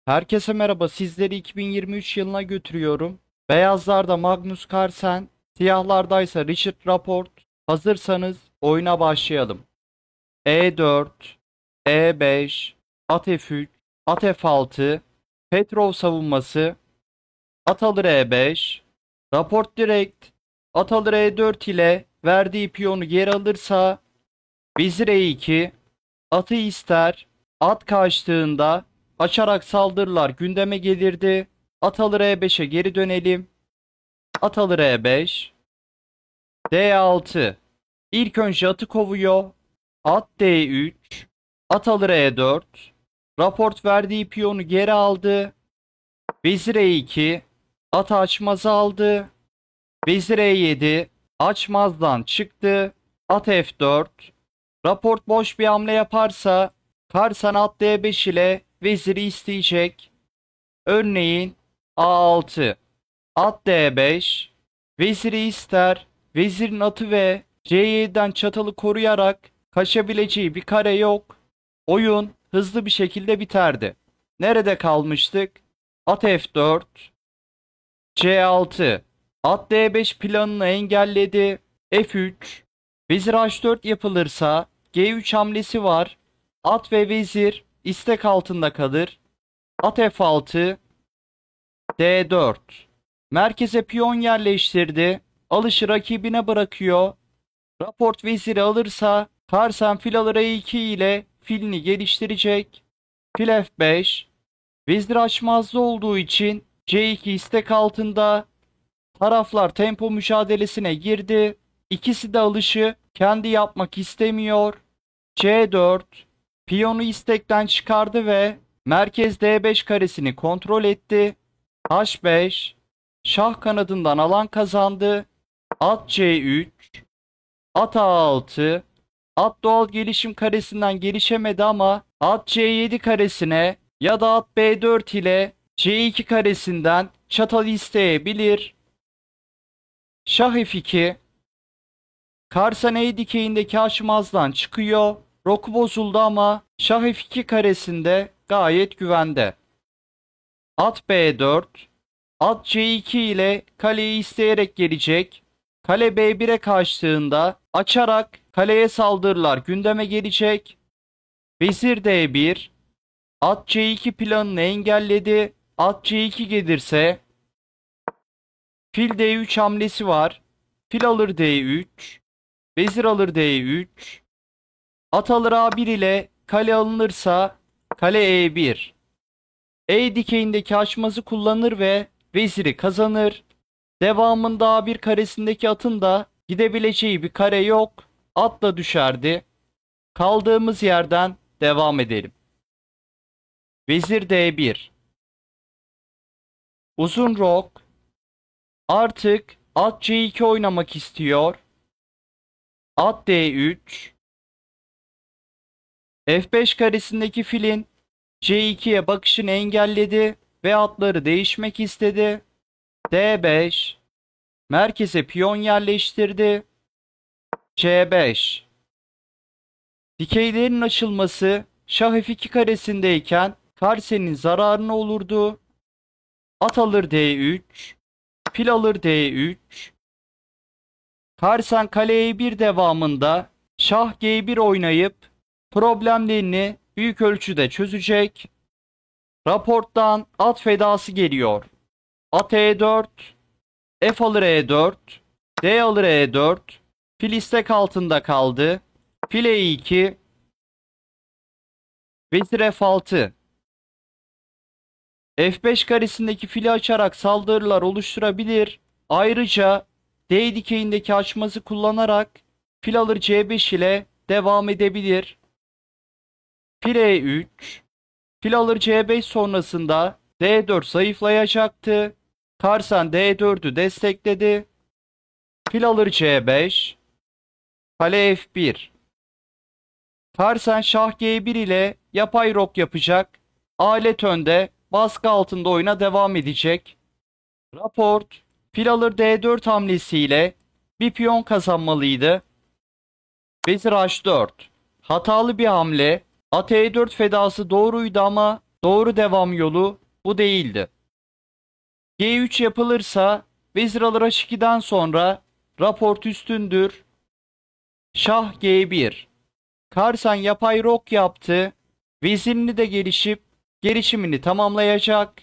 Herkese merhaba. Sizleri 2023 yılına götürüyorum. Beyazlarda Magnus Carlsen, siyahlardaysa Richard Rapport. Hazırsanız oyuna başlayalım. E4, E5, at F3, at F6, Petrov savunması, at alır E5, Rapport direkt, at alır E4 ile verdiği piyonu geri alırsa, vezir E2, atı ister, at kaçtığında açarak saldırılar gündeme gelirdi. At alır E5'e geri dönelim. At alır E5. D6. İlk önce atı kovuyor. At D3. At alır E4. Raport verdiği piyonu geri aldı. Vezir E2. At açmazı aldı. Vezir E7. Açmazdan çıktı. At F4. Raport boş bir hamle yaparsa Karsan at D5 ile veziri isteyecek. Örneğin A6, at D5, veziri ister. Vezirin atı ve C7'den çatalı koruyarak kaçabileceği bir kare yok. Oyun hızlı bir şekilde biterdi. Nerede kalmıştık? At F4, C6, at D5 planını engelledi. F3, vezir H4 yapılırsa G3 hamlesi var. At ve vezir istek altında kalır. At F6, D4. Merkeze piyon yerleştirdi. Alışı rakibine bırakıyor. Raport veziri alırsa Karsan fil alır E2 ile filini geliştirecek. Fil F5. Vezir açmazda olduğu için C2 istek altında. Taraflar tempo mücadelesine girdi. İkisi de alışı kendi yapmak istemiyor. C4. Piyonu istekten çıkardı ve merkez D5 karesini kontrol etti. H5. Şah kanadından alan kazandı. At C3. At A6. At doğal gelişim karesinden gelişemedi ama at C7 karesine ya da at B4 ile C2 karesinden çatal isteyebilir. Şah F2. Karsan E dikeyindeki açmazdan çıkıyor. Roku bozuldu ama Şah F2 karesinde gayet güvende. At B4. At C2 ile kaleyi isteyerek gelecek. Kale B1'e kaçtığında açarak kaleye saldırılar gündeme gelecek. Vezir D1. At C2 planını engelledi. At C2 gelirse fil D3 hamlesi var. Fil alır D3. Vezir alır D3. At alır A1 ile kale alınırsa kale E1. E dikeyindeki açmazı kullanır ve veziri kazanır. Devamında A1 karesindeki atın da gidebileceği bir kare yok. At da düşerdi. Kaldığımız yerden devam edelim. Vezir D1. Uzun rok. Artık at C2 oynamak istiyor. At D3. F5 karesindeki filin C2'ye bakışını engelledi ve atları değişmek istedi. D5. Merkeze piyon yerleştirdi. C5. Dikeylerin açılması Şah F2 karesindeyken Karsen'in zararına olurdu. At alır D3. Fil alır D3. Karsen kale E1 devamında Şah G1 oynayıp problemlerini büyük ölçüde çözecek. Raporttan at fedası geliyor. At E4. F alır E4. D alır E4. Fil istek altında kaldı. Fil E2. Vezir F6. F5 karesindeki fili açarak saldırılar oluşturabilir. Ayrıca D dikeyindeki açmazı kullanarak fil alır C5 ile devam edebilir. Fil E3. Fil alır C5 sonrasında D4 zayıflayacaktı. Karsan D4'ü destekledi. Fil alır C5. Kale F1. Karsen Şah G1 ile yapay rok yapacak. Alet önde, baskı altında oyuna devam edecek. Raport, fil alır D4 hamlesiyle bir piyon kazanmalıydı. Vezir H4. Hatalı bir hamle. At E4 fedası doğruydu ama Doğru devam yolu bu değildi. G3 yapılırsa vezir alır H2'den sonra raport üstündür. Şah G1. Karsan yapay rok yaptı. Vezirini de gelişip gelişimini tamamlayacak.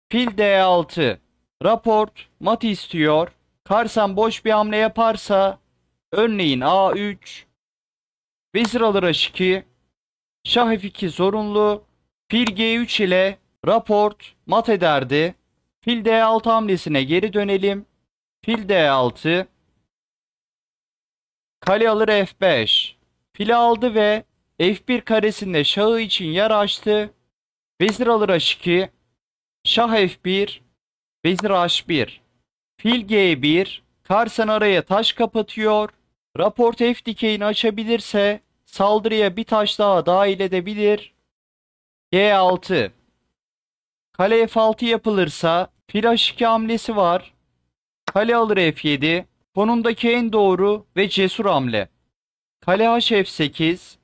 Fil D6. Raport mat istiyor. Karsan boş bir hamle yaparsa örneğin A3. Vezir alır H2. Şah F2 zorunlu. Fil G3 ile raport mat ederdi. Fil D6 hamlesine geri dönelim. Fil D6. Kale alır F5. Fili aldı ve F1 karesinde şahı için yer açtı. Vezir alır H2. Şah F1. Vezir H1. Fil G1. Karsan araya taş kapatıyor. Raport F dikeyini açabilirse saldırıya bir taş daha dahil edebilir. G6. Kale F6 yapılırsa fil H2 hamlesi var. Kale alır F7. Konumdaki en doğru ve cesur hamle. Kale H F8.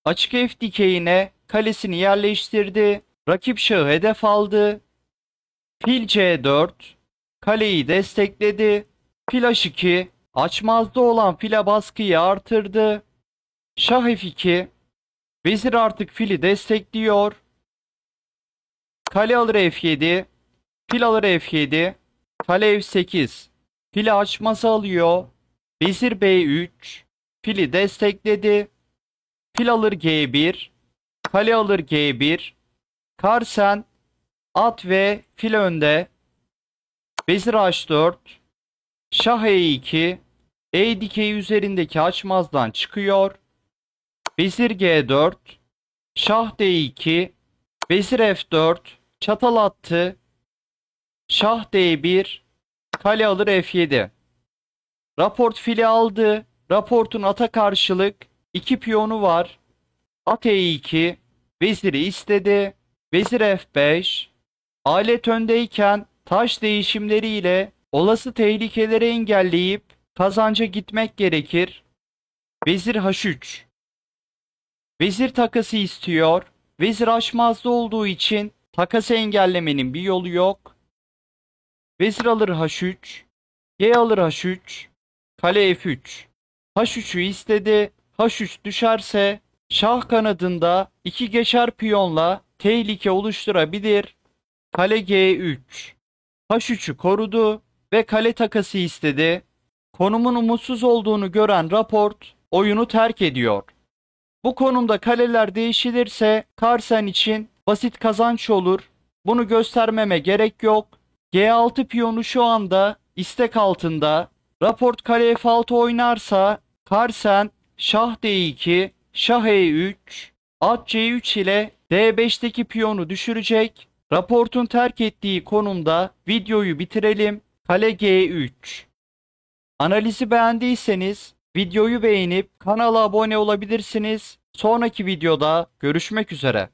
Açık F dikeyine kalesini yerleştirdi. Rakip şahı hedef aldı. Fil C4. Kaleyi destekledi. Fil H2. Açmazda olan file baskıyı artırdı. Şah F2. Vezir artık fili destekliyor. Kale alır F7. Fil alır F7. Kale F8. Fili açması alıyor. Vezir B3. Fili destekledi. Fil alır G1. Kale alır G1. Karsen at ve fil önde. Vezir H4. Şah E2. E dikeyi üzerindeki açmazdan çıkıyor. Vezir G4. Şah D2. Vezir F4. Çatal attı. Şah D1. Kale alır F7. Raport fili aldı. Raportun ata karşılık iki piyonu var. At E2. Veziri istedi. Vezir F5. Alet öndeyken taş değişimleriyle olası tehlikeleri engelleyip kazanca gitmek gerekir. Vezir H3. Vezir takası istiyor. Vezir açmazda olduğu için takası engellemenin bir yolu yok. Vezir alır H3. G alır H3. Kale F3. H3'ü istedi. H3 düşerse şah kanadında iki geçer piyonla tehlike oluşturabilir. Kale G3. H3'ü korudu ve kale takası istedi. Konumun umutsuz olduğunu gören raport oyunu terk ediyor. Bu konumda kaleler değişilirse Carlsen için basit kazanç olur. Bunu göstermeme gerek yok. G6 piyonu şu anda istek altında. Raport kale F6 oynarsa Carlsen şah D2, şah E3, at C3 ile D5'teki piyonu düşürecek. Raportun terk ettiği konumda videoyu bitirelim. Kale G3. Analizi beğendiyseniz videoyu beğenip kanala abone olabilirsiniz. Sonraki videoda görüşmek üzere.